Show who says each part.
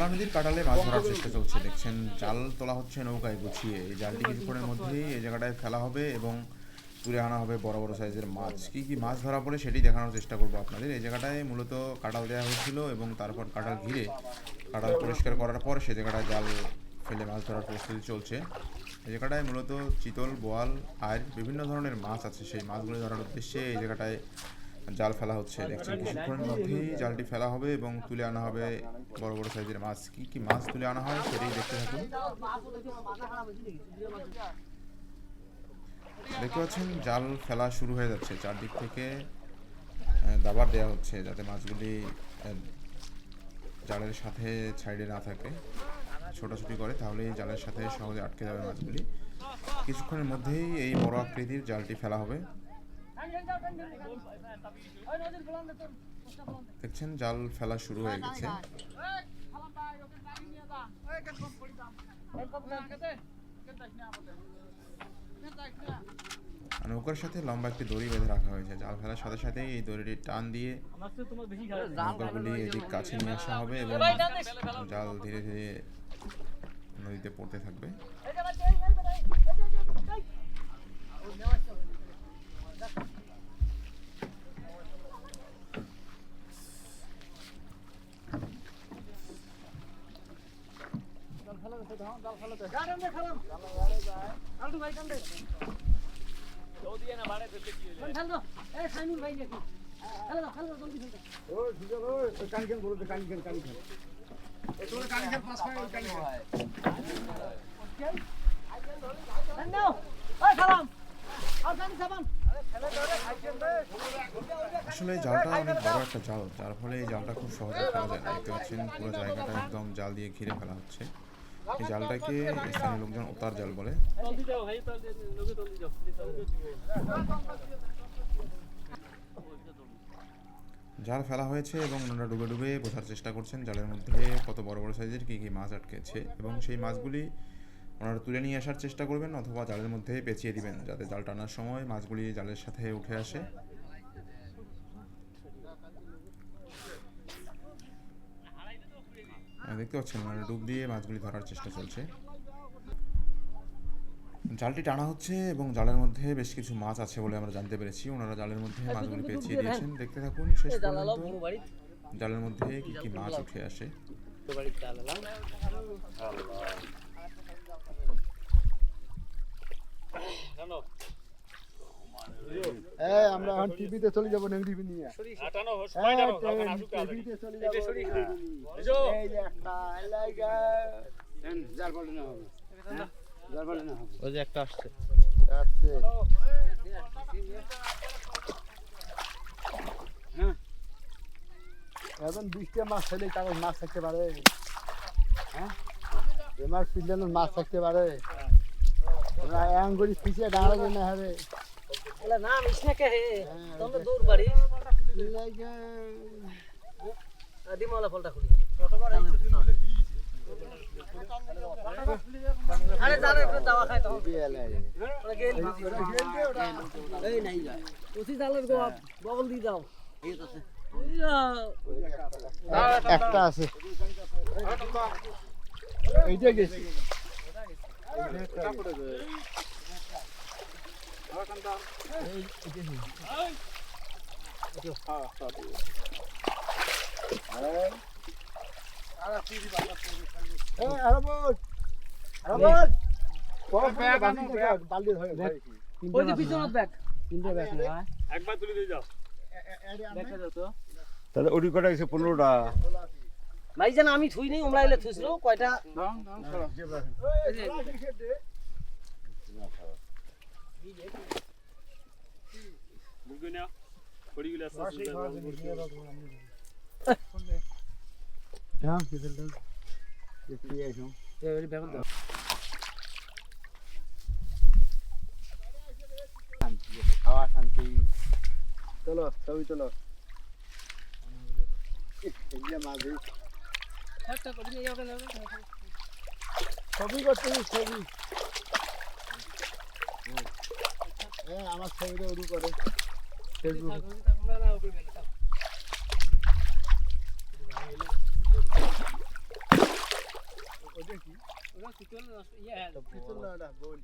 Speaker 1: ধলা নদীর কাটালে মাছ ধরার চেষ্টা চলছে। দেখছেন জাল তোলা হচ্ছে নৌকায় গুছিয়ে। এই জালটি কিছুক্ষণের মধ্যেই এই জায়গাটায় ফেলা হবে এবং তুলে আনা হবে বড় বড় সাইজের মাছ। কি মাছ ধরা পড়ে সেটি দেখানোর চেষ্টা করবো আপনাদের। এই জায়গাটায় মূলত কাটাল দেওয়া হয়েছিল এবং তারপর কাটাল ঘিরে কাটাল পরিষ্কার করার পর সে জায়গাটায় জাল ফেলে মাছ ধরার প্রস্তুতি চলছে। এই জায়গাটায় মূলত চিতল, বোয়াল আর বিভিন্ন ধরনের মাছ আছে। সেই মাছগুলো ধরার উদ্দেশ্যে এই জায়গাটায় জাল ফেলা হচ্ছে। দেখছেন কিছুক্ষণের মধ্যেই জালটি ফেলা হবে এবং তুলে আনা হবে বড় বড় সাইজের মাছ। কি মাছ তুলে আনা হয় সেটাই দেখতে থাকুন। দেখতে পাচ্ছেন জাল ফেলা শুরু হয়ে যাচ্ছে। চারদিক থেকে দাবার দেওয়া হচ্ছে যাতে মাছগুলি জালের সাথে সাইডে না থাকে, ছোটাছুটি করে তাহলে জালের সাথে সহজে আটকে যাবে মাছগুলি। কিছুক্ষণের মধ্যেই এই বড় আকৃতির জালটি ফেলা হবে। দেখছেন জাল ফেলা শুরু হয়ে গেছে। নৌকার সাথে লম্বা একটি দড়ি বেঁধে রাখা হয়েছে। জাল ফেলার সাথে সাথেই এই দড়িটি টান দিয়ে নৌকাগুলি এদিক কাছে নিয়ে আসা হবে এবং জাল ধীরে ধীরে নদীতে পড়তে থাকবে। আসলে জালটা অনেক বড় একটা জাল, যার ফলে এই জালটা খুব সহজে ফেলা যায় না। দেখতে পাচ্ছেন পুরো জায়গাটা একদম জাল দিয়ে ঘিরে ফেলা হচ্ছে। এই জালটাকে স্থানীয় লোকজন ওতার জাল বলে। জাল ফেলা হয়েছে এবং ওনারা ডুবে ডুবে বোঝার চেষ্টা করছেন জালের মধ্যে কত বড় বড় সাইজের কি মাছ আটকেছে এবং সেই মাছগুলি ওনারা তুলে নিয়ে আসার চেষ্টা করবেন অথবা জালের মধ্যে পেঁচিয়ে দিবেন যাতে জাল টানার সময় মাছগুলি জালের সাথে উঠে আসে। দেখতে পাচ্ছেন ওনারা ডুব দিয়ে মাছগুলি ধরার চেষ্টা চলছে। জালটি টানা হচ্ছে এবং জালের মধ্যে বেশ কিছু মাছ আছে বলে আমরা জানতে পেরেছি। ওনারা জালের মধ্যে মাছগুলি পেঁচিয়ে দিয়েছেন। দেখতে থাকুন শেষ পর্যন্ত জালের মধ্যে কি মাছ উঠে আসে।
Speaker 2: আমরা এখন টিভিতে চলে যাবো টিভি নিয়ে
Speaker 3: ওই যে একটা আসছে
Speaker 2: এখন 20টা মাছ ফেলে তারপর মাছ থাকতে পারে। হ্যাঁ এ মাছ ফিরলে মাছ থাকতে পারে। আঙ্গুরি ফিসে দাঁড়াবে না হবে
Speaker 4: না মিশনা কে হে তোমরা দূর বাড়ি দিমালা ফলটা খুলি আরে জানো একটু দাওয়া খায় তো এই নাই যায় উসি জালের গো বগল দি দাও ঠিক আছে
Speaker 2: একটা আছে এইটা গেছে
Speaker 5: তাহলে ওটি কটা গেছে 15টা
Speaker 4: ভাই জান আমি থুই নেই উমরা এলে থুইছিল কয়টা
Speaker 2: খাওয়া শান্তি চলো ছবি চলো মাঝে ছবি করতে ছবি আমার ছবিটা উড়ু করে ফেসবুক দেখি
Speaker 3: ওরা কিছু না ইয়ে
Speaker 2: কিছু না ওটা বল